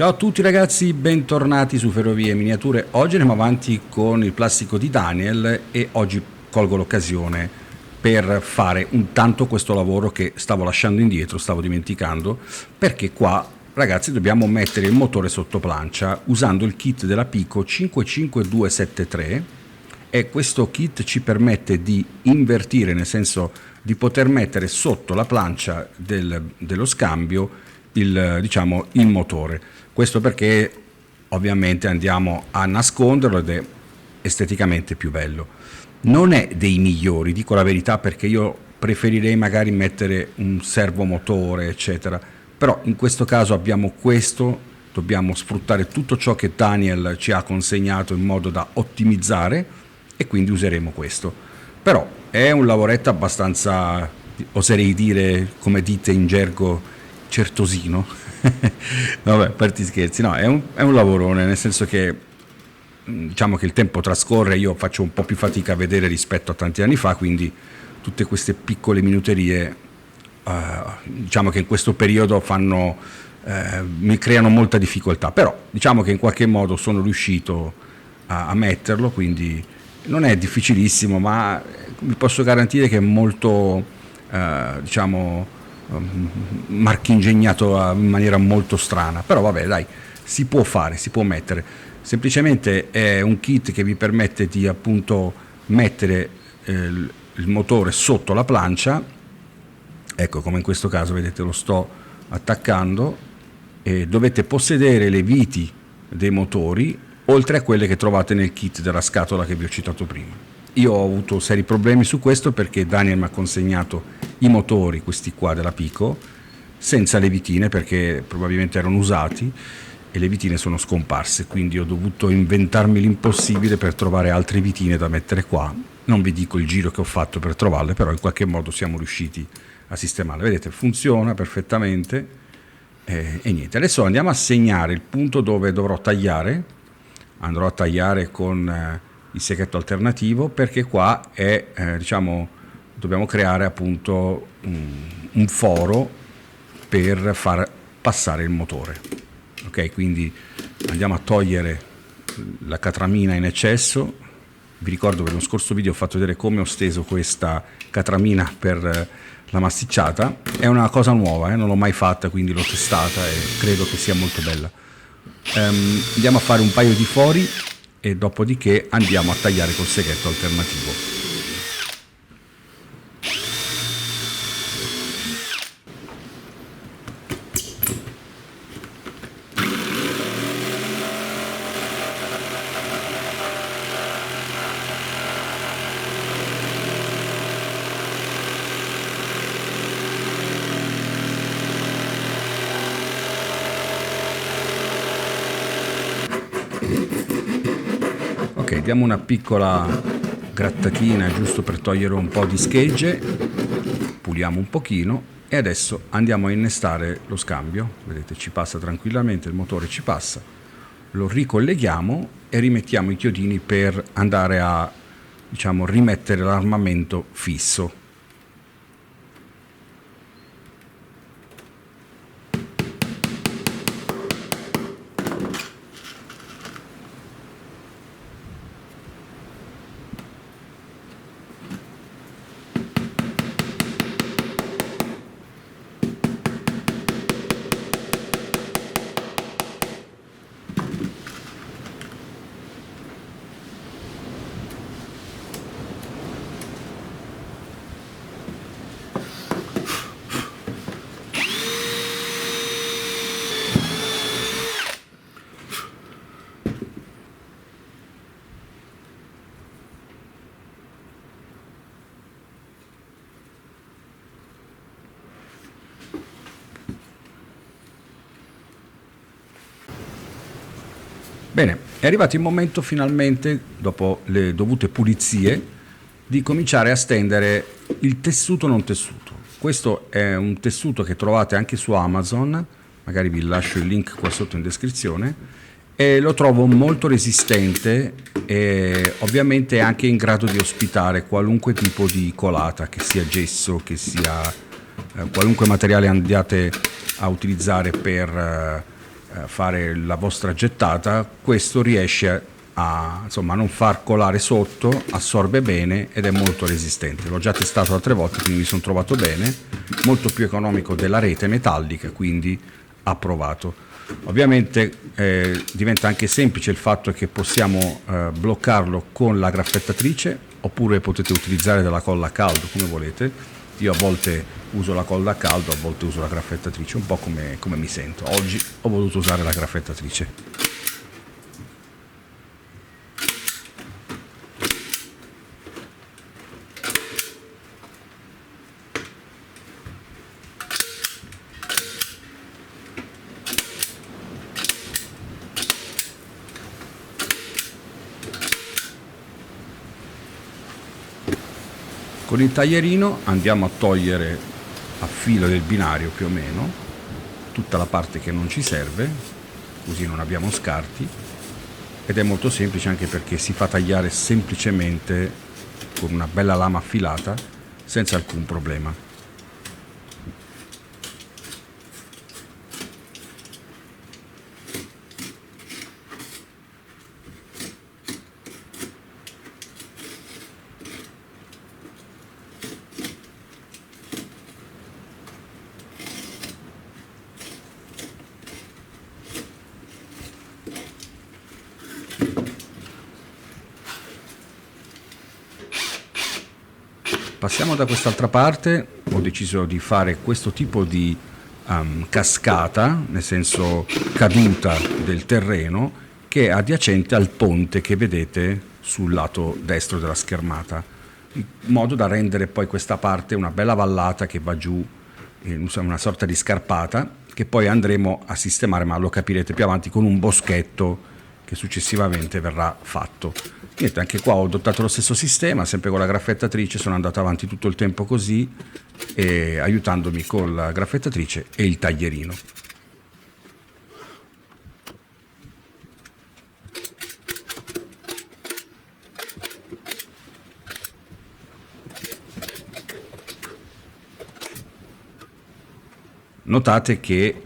Ciao a tutti ragazzi, bentornati su Ferrovie Miniature. Oggi andiamo avanti con il plastico di Daniel e oggi colgo l'occasione per fare un tanto questo lavoro che stavo lasciando indietro, stavo dimenticando, perché qua ragazzi dobbiamo mettere il motore sotto plancia usando il kit della Pico 55273 e questo kit ci permette di invertire, nel senso di poter mettere sotto la plancia dello scambio il motore. Questo perché ovviamente andiamo a nasconderlo ed è esteticamente più bello. Non è dei migliori, dico la verità, perché io preferirei magari mettere un servomotore, eccetera. Però in questo caso abbiamo questo, dobbiamo sfruttare tutto ciò che Daniel ci ha consegnato in modo da ottimizzare e quindi useremo questo. Però è un lavoretto abbastanza, oserei dire, come dite in gergo, certosino. Vabbè, parti scherzi, no, è un lavorone, nel senso che diciamo che il tempo trascorre, io faccio un po' più fatica a vedere rispetto a tanti anni fa, quindi tutte queste piccole minuterie diciamo che in questo periodo mi creano molta difficoltà, però diciamo che in qualche modo sono riuscito a metterlo, quindi non è difficilissimo, ma vi posso garantire che è molto diciamo marchingegnato in maniera molto strana, però vabbè dai, si può fare, si può mettere. Semplicemente è un kit che vi permette di appunto mettere il motore sotto la plancia, ecco, come in questo caso vedete lo sto attaccando, e dovete possedere le viti dei motori oltre a quelle che trovate nel kit della scatola che vi ho citato prima. Io ho avuto seri problemi su questo perché Daniel mi ha consegnato i motori, questi qua della Pico, senza le vitine perché probabilmente erano usati e le vitine sono scomparse, quindi ho dovuto inventarmi l'impossibile per trovare altre vitine da mettere qua. Non vi dico il giro che ho fatto per trovarle, però in qualche modo siamo riusciti a sistemarle. Vedete, funziona perfettamente e niente. Adesso andiamo a segnare il punto dove dovrò tagliare. Andrò a tagliare con il seghetto alternativo, perché qua è diciamo, dobbiamo creare appunto un foro per far passare il motore. Ok, quindi andiamo a togliere la catramina in eccesso. Vi ricordo che nello scorso video ho fatto vedere come ho steso questa catramina per la massicciata. È una cosa nuova, non l'ho mai fatta, quindi l'ho testata e credo che sia molto bella. Andiamo a fare un paio di fori e dopodiché andiamo a tagliare col seghetto alternativo. Ok, diamo una piccola grattatina giusto per togliere un po' di schegge, puliamo un pochino e adesso andiamo a innestare lo scambio. Vedete, ci passa tranquillamente, il motore ci passa, lo ricolleghiamo e rimettiamo i chiodini per andare a, diciamo, rimettere l'armamento fisso. Bene, è arrivato il momento finalmente, dopo le dovute pulizie, di cominciare a stendere il tessuto non tessuto. Questo è un tessuto che trovate anche su Amazon, magari vi lascio il link qua sotto in descrizione, e lo trovo molto resistente e ovviamente anche in grado di ospitare qualunque tipo di colata, che sia gesso, che sia qualunque materiale andiate a utilizzare per fare la vostra gettata, questo riesce a, insomma, a non far colare sotto, assorbe bene ed è molto resistente. L'ho già testato altre volte, quindi mi sono trovato bene, molto più economico della rete metallica, quindi approvato. Ovviamente diventa anche semplice il fatto che possiamo bloccarlo con la graffettatrice, oppure potete utilizzare della colla a caldo come volete. Io a volte uso la colla a caldo, a volte uso la graffettatrice, un po' come mi sento. Oggi ho voluto usare la graffettatrice. Con il taglierino andiamo a togliere a filo del binario più o meno tutta la parte che non ci serve, così non abbiamo scarti, ed è molto semplice anche perché si fa tagliare semplicemente con una bella lama affilata senza alcun problema. Passiamo da quest'altra parte, ho deciso di fare questo tipo di cascata, nel senso caduta del terreno, che è adiacente al ponte che vedete sul lato destro della schermata, in modo da rendere poi questa parte una bella vallata che va giù, una sorta di scarpata, che poi andremo a sistemare, ma lo capirete più avanti, con un boschetto che successivamente verrà fatto. Niente, anche qua ho adottato lo stesso sistema, sempre con la graffettatrice, sono andato avanti tutto il tempo così, aiutandomi con la graffettatrice e il taglierino. Notate che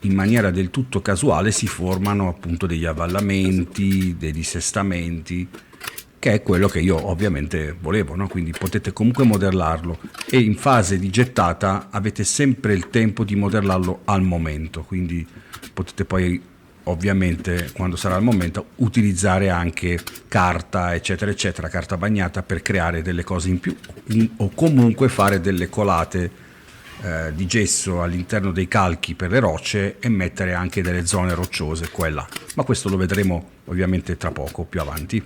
in maniera del tutto casuale si formano appunto degli avvallamenti, dei dissestamenti, che è quello che io ovviamente volevo, no? Quindi potete comunque modellarlo, e in fase di gettata avete sempre il tempo di modellarlo al momento, quindi potete poi ovviamente, quando sarà il momento, utilizzare anche carta eccetera eccetera, carta bagnata, per creare delle cose in più, o comunque fare delle colate di gesso all'interno dei calchi per le rocce e mettere anche delle zone rocciose qua e là, ma questo lo vedremo ovviamente tra poco, più avanti.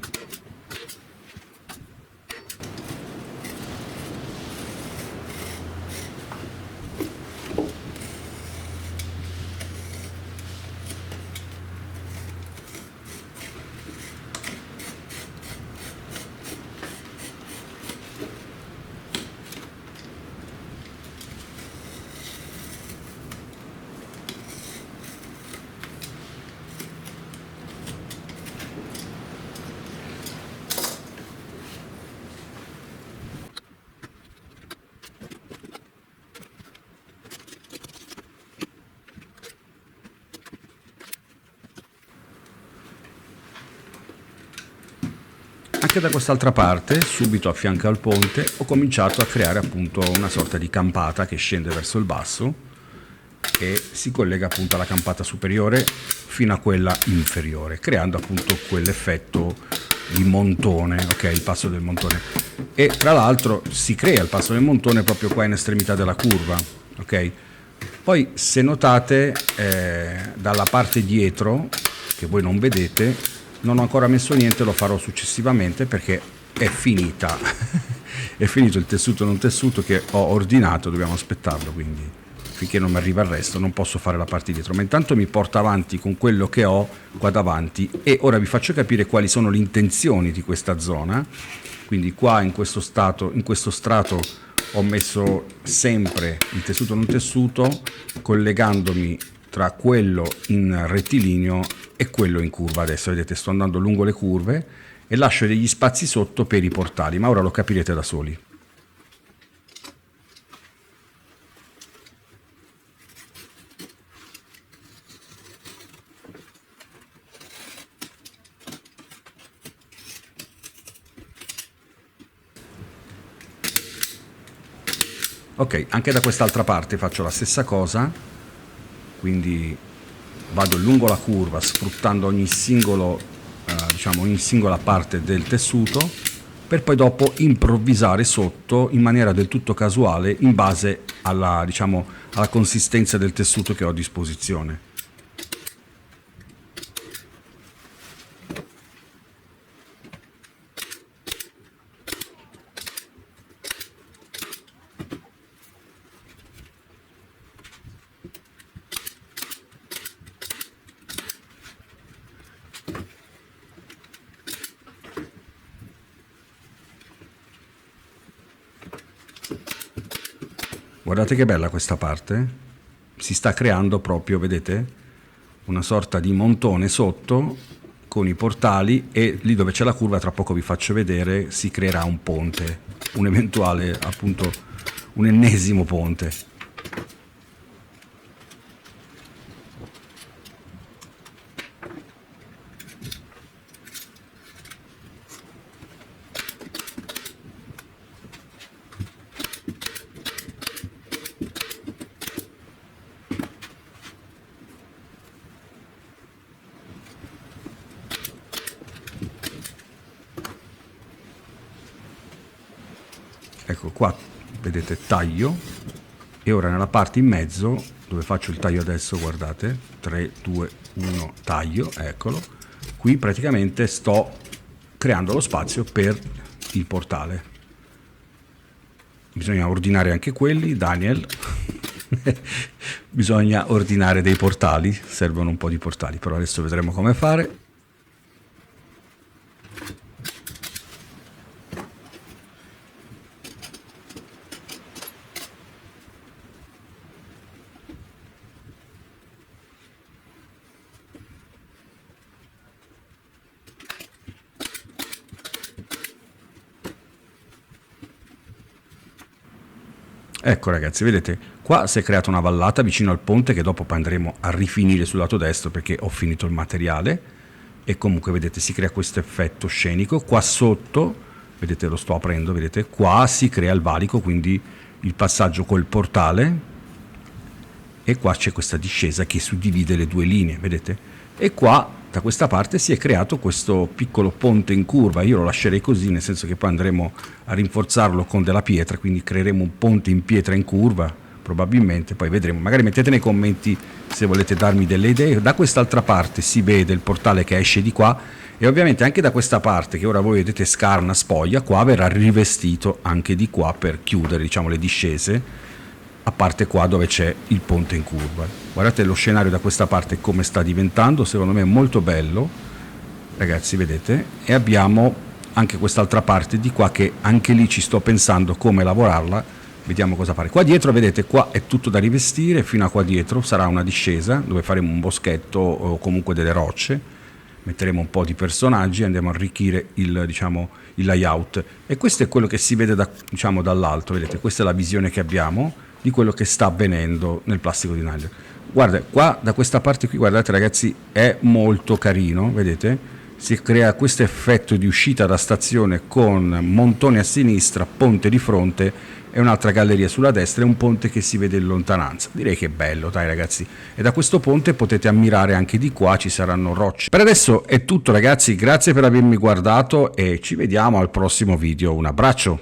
Anche da quest'altra parte, subito a fianco al ponte, ho cominciato a creare appunto una sorta di campata che scende verso il basso e si collega appunto alla campata superiore fino a quella inferiore, creando appunto quell'effetto di montone, ok, il passo del montone. E tra l'altro si crea il passo del montone proprio qua in estremità della curva, ok? Poi se notate dalla parte dietro, che voi non vedete, non ho ancora messo niente, lo farò successivamente perché è finita è finito il tessuto non tessuto che ho ordinato, dobbiamo aspettarlo, quindi finché non mi arriva il resto non posso fare la parte dietro, ma intanto mi porto avanti con quello che ho qua davanti e ora vi faccio capire quali sono le intenzioni di questa zona. Quindi qua in questo strato ho messo sempre il tessuto non tessuto, collegandomi tra quello in rettilineo e quello in curva. Adesso vedete, sto andando lungo le curve e lascio degli spazi sotto per i portali, ma ora lo capirete da soli. Ok, anche da quest'altra parte faccio la stessa cosa, quindi vado lungo la curva sfruttando ogni singolo, diciamo ogni singola parte del tessuto, per poi dopo improvvisare sotto in maniera del tutto casuale in base alla, diciamo, alla consistenza del tessuto che ho a disposizione. Guardate che bella questa parte, si sta creando proprio, vedete, una sorta di montone sotto con i portali, e lì dove c'è la curva, tra poco vi faccio vedere, si creerà un ponte, un eventuale, appunto, un ennesimo ponte. Ecco qua, vedete, taglio, e ora nella parte in mezzo dove faccio il taglio adesso, guardate, 3 2 1, taglio, eccolo, qui praticamente sto creando lo spazio per il portale. Bisogna ordinare anche quelli, Daniel. Bisogna ordinare dei portali, servono un po' di portali, però adesso vedremo come fare. Ecco ragazzi, vedete, qua si è creata una vallata vicino al ponte che dopo poi andremo a rifinire sul lato destro perché ho finito il materiale, e comunque vedete si crea questo effetto scenico. Qua sotto, vedete, lo sto aprendo, vedete, qua si crea il valico, quindi il passaggio col portale, e qua c'è questa discesa che suddivide le due linee, vedete? E qua da questa parte si è creato questo piccolo ponte in curva. Io lo lascerei così, nel senso che poi andremo a rinforzarlo con della pietra, quindi creeremo un ponte in pietra in curva, probabilmente, poi vedremo. Magari mettete nei commenti se volete darmi delle idee. Da quest'altra parte si vede il portale che esce di qua, e ovviamente anche da questa parte, che ora voi vedete scarna, spoglia, qua verrà rivestito anche di qua per chiudere, diciamo, le discese, a parte qua dove c'è il ponte in curva. Guardate lo scenario da questa parte come sta diventando, secondo me è molto bello, ragazzi, vedete? E abbiamo anche quest'altra parte di qua che anche lì ci sto pensando come lavorarla, vediamo cosa fare. Qua dietro, vedete, qua è tutto da rivestire, fino a qua dietro sarà una discesa dove faremo un boschetto o comunque delle rocce, metteremo un po' di personaggi e andiamo a arricchire il, diciamo, il layout. E questo è quello che si vede da, diciamo, dall'alto, vedete? Questa è la visione che abbiamo di quello che sta avvenendo nel plastico di Nylon. Guarda, qua da questa parte qui, guardate ragazzi, è molto carino, vedete? Si crea questo effetto di uscita da stazione con montone a sinistra, ponte di fronte e un'altra galleria sulla destra, e un ponte che si vede in lontananza. Direi che è bello, dai ragazzi. E da questo ponte potete ammirare anche di qua, ci saranno rocce. Per adesso è tutto ragazzi, grazie per avermi guardato e ci vediamo al prossimo video. Un abbraccio!